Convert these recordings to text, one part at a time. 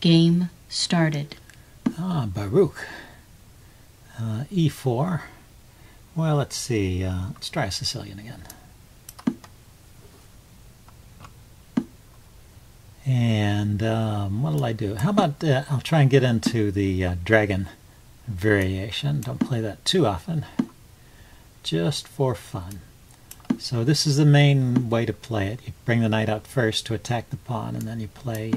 Game started. Baruch. E4. Well, let's see. Let's try a Sicilian again. And what'll I do? How about I'll try and get into the Dragon variation. Don't play that too often, just for fun. So this is the main way to play it. You bring the knight out first to attack the pawn, and then you play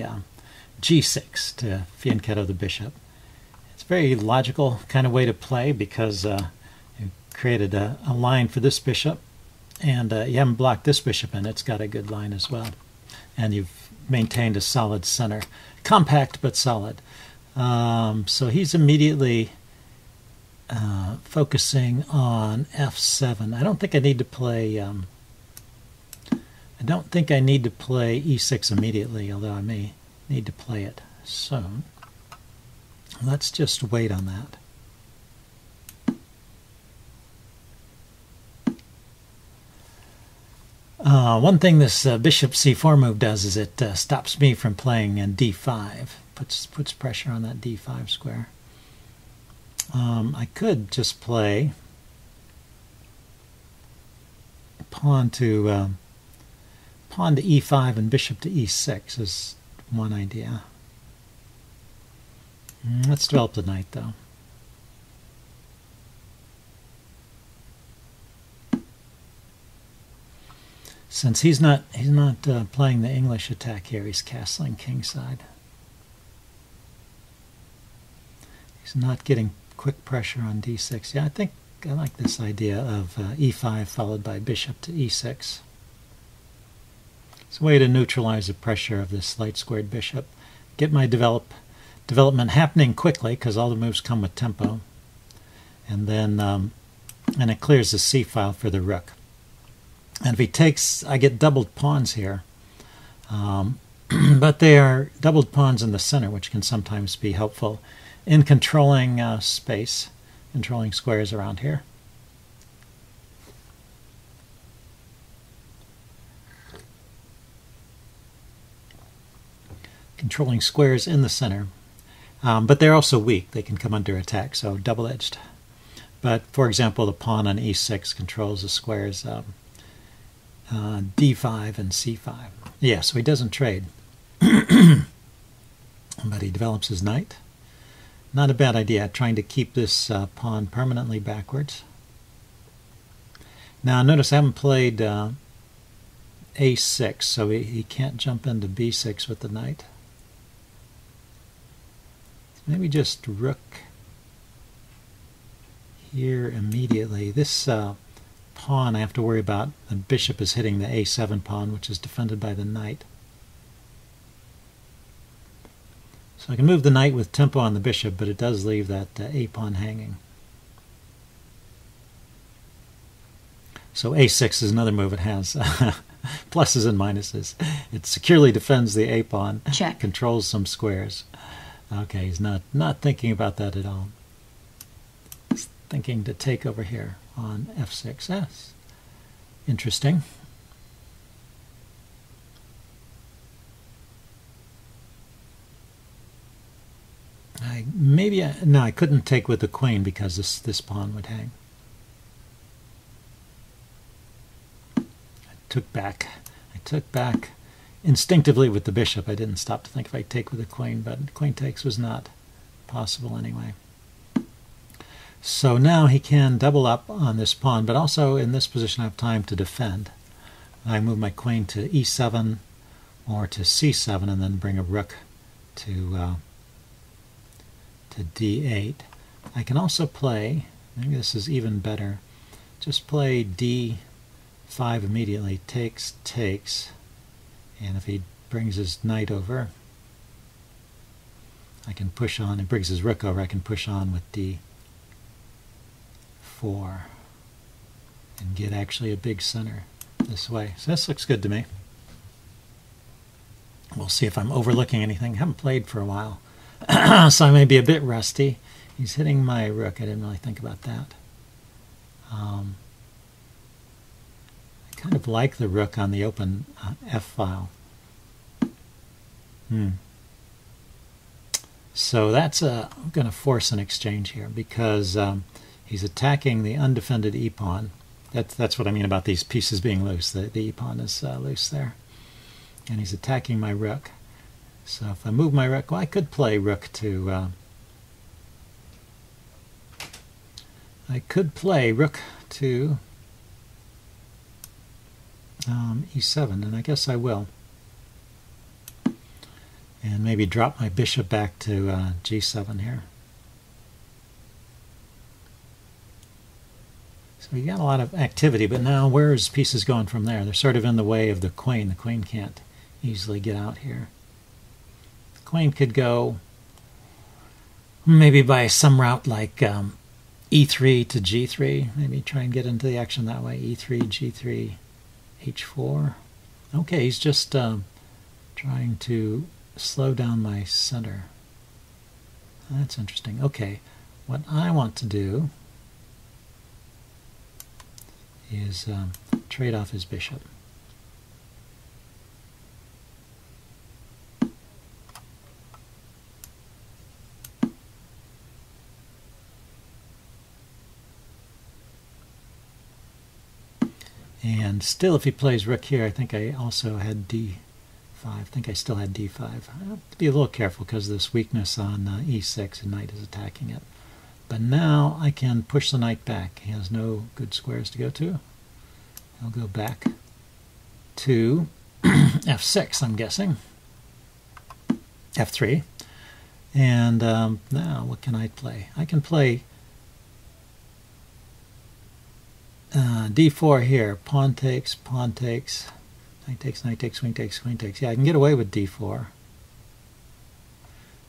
g6 to fianchetto the bishop. It's a very logical kind of way to play because you created a line for this bishop, and you haven't blocked this bishop, and it's got a good line as well. And you've maintained a solid center. Compact but solid. So he's immediately focusing on f7. I don't think I need to play e6 immediately, although I may need to play it soon. Let's just wait on that. One thing this bishop c4 move does is it stops me from playing d5. Puts pressure on that d5 square. I could just play pawn to e5 and bishop to e6 is one idea. Let's develop the knight, though. Since he's not playing the English attack here, he's castling kingside. He's not getting quick pressure on d6. Yeah, I think I like this idea of e5 followed by bishop to e6. It's a way to neutralize the pressure of this light squared bishop. Get my development happening quickly because all the moves come with tempo, and then and it clears the c file for the rook. And if he takes, I get doubled pawns here, but they are doubled pawns in the center, which can sometimes be helpful in controlling space, controlling squares around here. Controlling squares in the center, but they're also weak. They can come under attack, so double-edged. But for example, the pawn on e6 controls the squares d5 and c5. Yeah, so he doesn't trade, but he develops his knight. Not a bad idea, trying to keep this pawn permanently backwards. Now notice I haven't played a6, so he can't jump into b6 with the knight. Maybe just rook here immediately. This pawn I have to worry about. The bishop is hitting the a7 pawn, which is defended by the knight. So I can move the knight with tempo on the bishop, but it does leave that a pawn hanging. So a6 is another move. It has pluses and minuses. It securely defends the a pawn, check, controls some squares. Okay, he's not thinking about that at all. He's thinking to take over here on f6. Yes, interesting. No, I couldn't take with the queen because this pawn would hang. I took back instinctively with the bishop. I didn't stop to think if I take with the queen, but queen takes was not possible anyway. So now he can double up on this pawn, but also in this position I have time to defend. I move my queen to e7 or to c7 and then bring a rook to d8. I can also play, maybe this is even better, just play d5 immediately, takes, and if he brings his knight over, I can push on. He brings his rook over, I can push on with d4 and get actually a big center this way. So this looks good to me. We'll see if I'm overlooking anything. I haven't played for a while, so I may be a bit rusty. He's hitting my rook. I didn't really think about that. I kind of like the rook on the open f file. So that's going to force an exchange here because he's attacking the undefended e-pawn. That's what I mean about these pieces being loose. The e-pawn is loose there. And he's attacking my rook. So if I move my rook, well, I could play rook to... I could play rook to e7, and I guess I will. And maybe drop my bishop back to g7 here. So you got a lot of activity, but now where is pieces going from there? They're sort of in the way of the queen. The queen can't easily get out here. The queen could go maybe by some route like e3 to g3. Maybe try and get into the action that way. e3, g3, h4. Okay, he's just trying to slow down my center. That's interesting. Okay, what I want to do is trade off his bishop. And still, if he plays rook here, I think I also had d5. I think I still had d5. I have to be a little careful because of this weakness on e6, and knight is attacking it. But now I can push the knight back. He has no good squares to go to. I'll go back to f6, I'm guessing. f3. And now what can I play? I can play d4 here. Pawn takes, knight takes, knight takes, queen takes, queen takes. Yeah, I can get away with d4.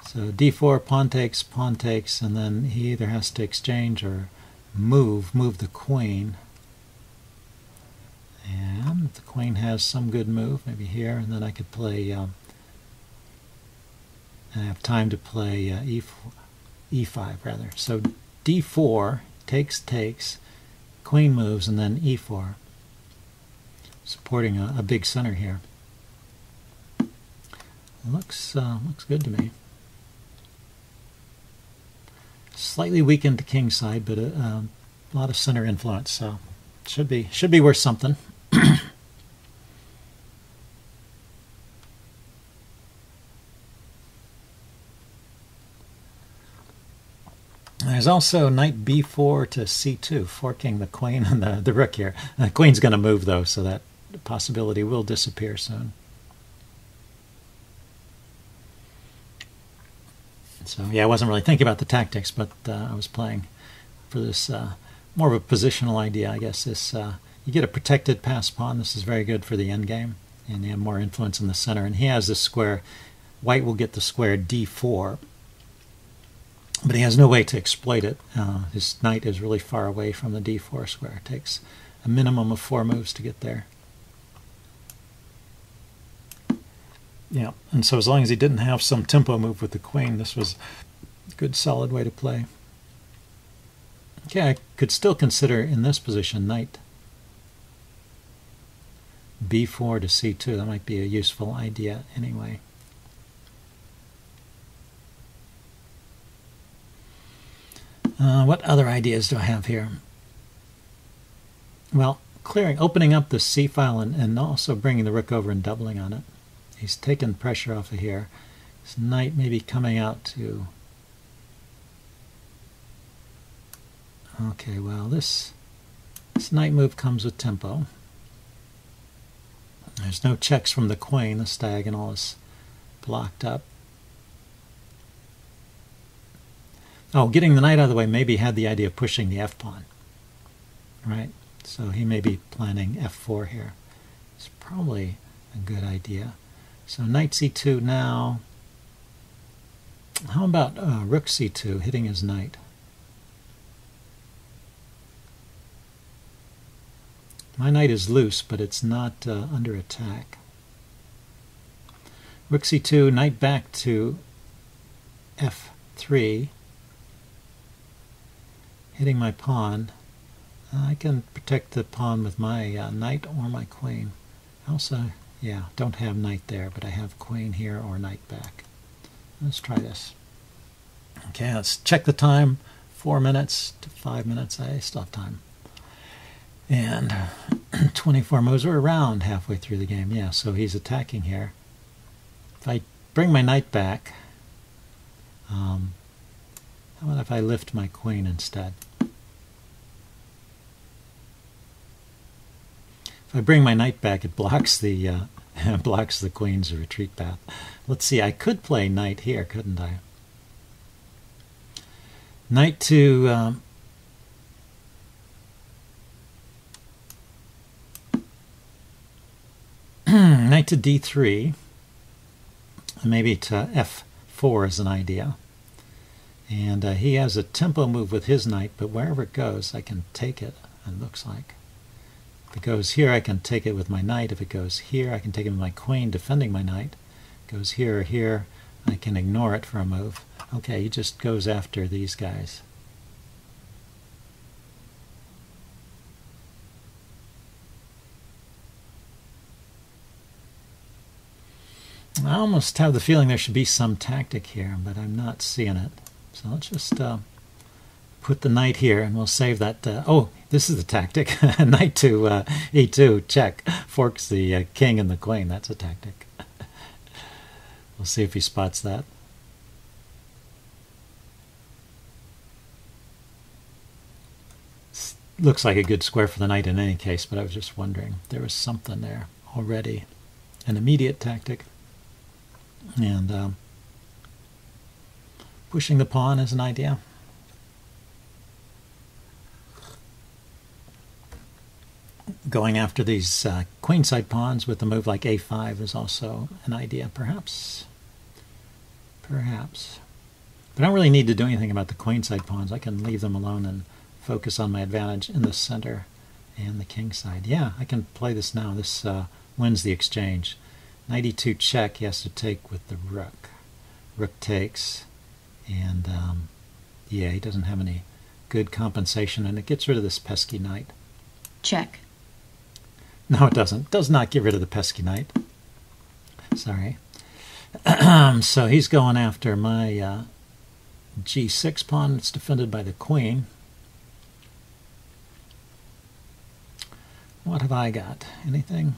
So d4, pawn takes, and then he either has to exchange or move the queen. And if the queen has some good move, maybe here, and then I could play, I have time to play e5 rather. So d4, takes, queen moves, and then e4. Supporting a big center here. Looks good to me. Slightly weakened the king side, but a lot of center influence, so should be worth something. There's also knight b4 to c2, forking the queen and the rook here. The queen's going to move, though, so that possibility will disappear soon. So, yeah, I wasn't really thinking about the tactics, but I was playing for this more of a positional idea, I guess. This you get a protected pass pawn. This is very good for the endgame, and you have more influence in the center. And he has this square. White will get the square d4. But he has no way to exploit it. His knight is really far away from the d4 square. It takes a minimum of 4 moves to get there. Yeah, and so as long as he didn't have some tempo move with the queen, this was a good solid way to play. Okay, I could still consider in this position knight b4 to c2. That might be a useful idea anyway. What other ideas do I have here? Well, opening up the c file and also bringing the rook over and doubling on it. He's taken pressure off of here. His knight maybe coming out to... Okay, well, this knight move comes with tempo. There's no checks from the queen. This diagonal is blocked up. Oh, getting the knight out of the way, maybe had the idea of pushing the f-pawn. Right? So he may be planning f4 here. It's probably a good idea. So knight c2 now. How about rook c2, hitting his knight? My knight is loose, but it's not under attack. Rook c2, knight back to f3. Hitting my pawn. I can protect the pawn with my knight or my queen. Also, yeah, don't have knight there, but I have queen here or knight back. Let's try this. Okay, let's check the time. 4 minutes to 5 minutes. I still have time. And 24 moves. We're around halfway through the game. Yeah, so he's attacking here. If I bring my knight back, how about if I lift my queen instead? If I bring my knight back, it blocks the blocks the queen's retreat path. Let's see. I could play knight here, couldn't I? Knight to knight to d3. Maybe to f4 is an idea. And he has a tempo move with his knight, but wherever it goes, I can take it, it looks like. If it goes here, I can take it with my knight. If it goes here, I can take it with my queen, defending my knight. If it goes here or here, I can ignore it for a move. Okay, he just goes after these guys. I almost have the feeling there should be some tactic here, but I'm not seeing it. So let's just put the knight here, and we'll save that. Oh, this is the tactic. Knight to e2, check. Forks the king and the queen. That's a tactic. We'll see if he spots that. Looks like a good square for the knight in any case, but I was just wondering. There was something there already. An immediate tactic. And pushing the pawn is an idea. Going after these queenside pawns with a move like a5 is also an idea, perhaps. Perhaps. But I don't really need to do anything about the queenside pawns. I can leave them alone and focus on my advantage in the center and the king side. Yeah, I can play this now. This wins the exchange. Knight e2 check, he has to take with the rook. Rook takes, and yeah, he doesn't have any good compensation, and it gets rid of this pesky knight. Check. No, it doesn't. It does not get rid of the pesky knight. Sorry. So he's going after my g6 pawn. It's defended by the queen. What have I got? Anything?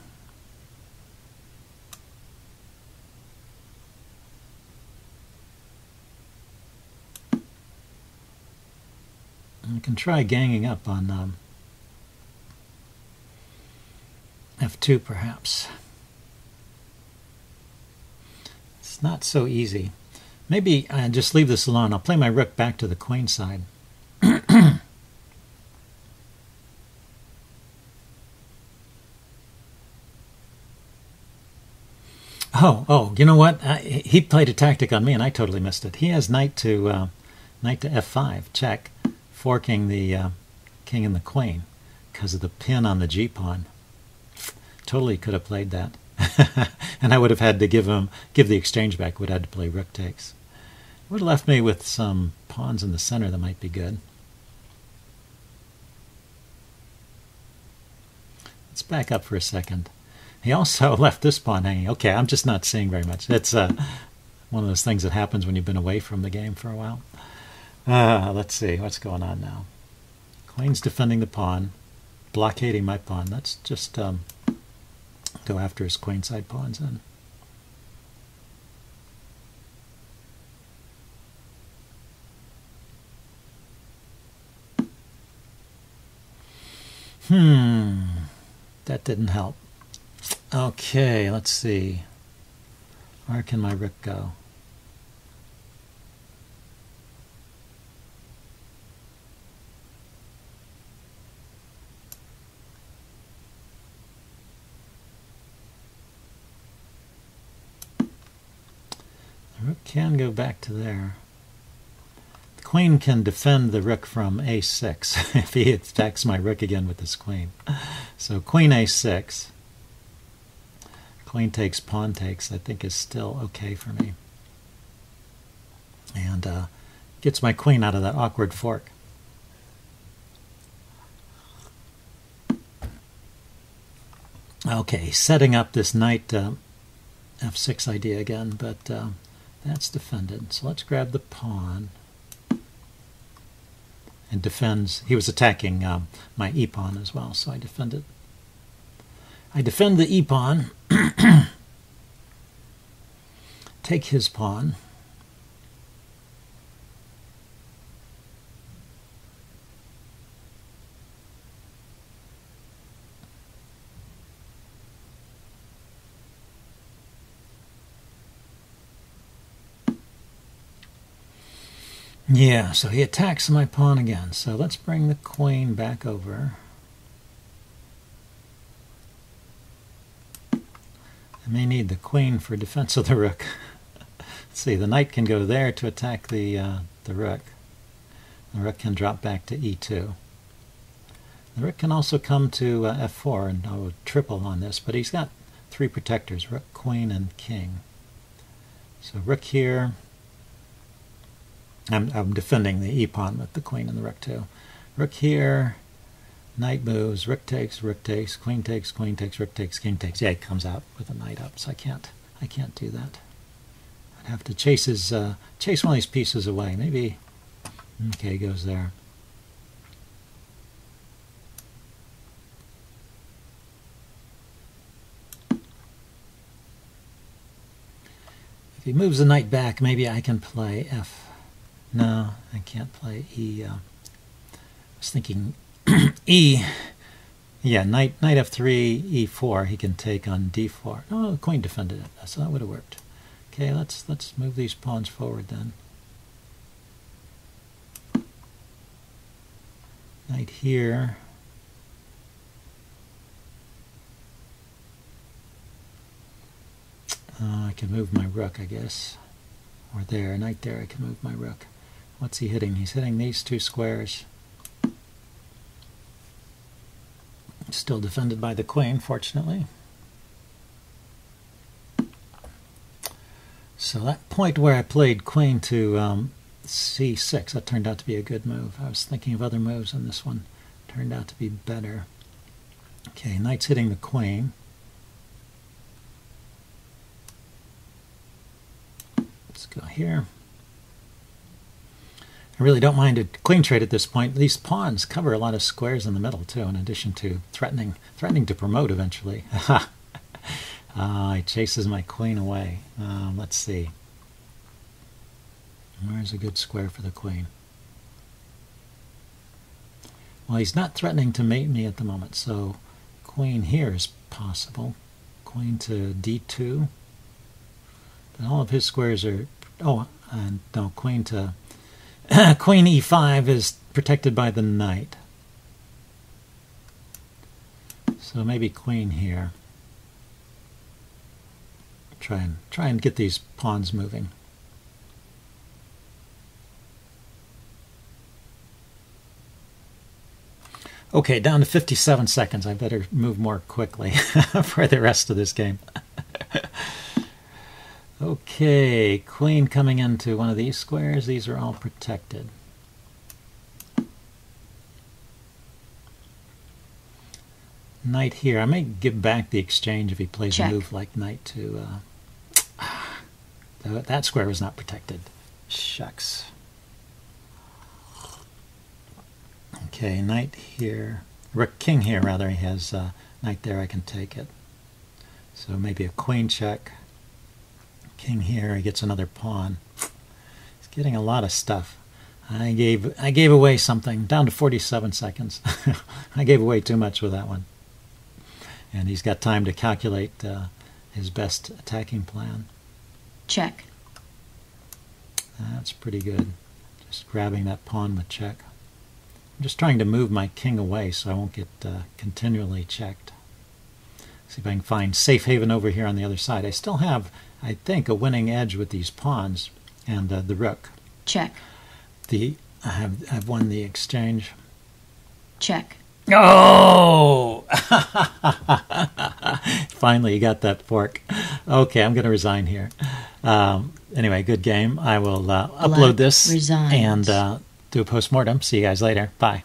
I can try ganging up on f2 perhaps. It's not so easy. Maybe I just leave this alone. I'll play my rook back to the queen side. Oh, you know what? He played a tactic on me and I totally missed it. He has knight to f5, check, forking the king and the queen because of the pin on the g-pawn. Totally could have played that. And I would have had to give the exchange back, would have had to play rook takes. Would have left me with some pawns in the center that might be good. Let's back up for a second. He also left this pawn hanging. Okay, I'm just not seeing very much. It's one of those things that happens when you've been away from the game for a while. Let's see what's going on now. Queen's defending the pawn, blockading my pawn. Let's just go after his queenside pawns then. That didn't help. Okay, let's see. Where can my rook go? The rook can go back to there. The queen can defend the rook from a6 if he attacks my rook again with his queen. So queen a6. Queen takes, pawn takes, I think is still okay for me. And gets my queen out of that awkward fork. Okay, setting up this knight f6 idea again, but that's defended. So let's grab the pawn. and defends. He was attacking my e-pawn as well, so I defend it. I defend the e-pawn, take his pawn. Yeah, so he attacks my pawn again. So let's bring the queen back over. I may need the queen for defense of the rook. Let's see, the knight can go there to attack the rook. The rook can drop back to e2. The rook can also come to f4, and I would triple on this, but he's got 3 protectors, rook, queen, and king. So rook here. I'm defending the e-pawn with the queen and the rook too. Rook here, knight moves, rook takes, queen takes, rook takes, king takes. Yeah, he comes out with a knight up, so I can't do that. I'd have to chase one of these pieces away. Maybe, okay, he goes there. If he moves the knight back, maybe I can play f. No, I can't play e. I was thinking e. Yeah, knight f3, e4. He can take on d4. Oh, the queen defended it, so that would have worked. Okay, let's move these pawns forward then. Knight here. I can move my rook, I guess. Or there, knight there, I can move my rook. What's he hitting? He's hitting these 2 squares. Still defended by the queen, fortunately. So that point where I played queen to c6, that turned out to be a good move. I was thinking of other moves, and this one turned out to be better. Okay, knight's hitting the queen. Let's go here. I really don't mind a queen trade at this point. These pawns cover a lot of squares in the middle too, in addition to threatening to promote eventually. He chases my queen away. Let's see. Where's a good square for the queen? Well, he's not threatening to mate me at the moment, so queen here is possible. Queen to d2. But all of his squares are... Oh, and no, queen to... Queen e5 is protected by the knight. So maybe queen here. Try and get these pawns moving. Okay, down to 57 seconds. I better move more quickly for the rest of this game. Okay, queen coming into one of these squares. These are all protected. Knight here. I may give back the exchange if he plays Check. a move like knight to... that square was not protected. Shucks. Okay, knight here. King here, rather. He has knight there. I can take it. So maybe a queen check. King here, he gets another pawn. He's getting a lot of stuff. I gave away something, down to 47 seconds. I gave away too much with that one. And he's got time to calculate his best attacking plan. Check. That's pretty good. Just grabbing that pawn with check. I'm just trying to move my king away so I won't get continually checked. See if I can find safe haven over here on the other side. I still have, I think, a winning edge with these pawns and the rook. Check. I've won the exchange. Check. Oh! Finally, you got that fork. Okay, I'm going to resign here. Anyway, good game. I will upload this resigns. and do a post-mortem. See you guys later. Bye.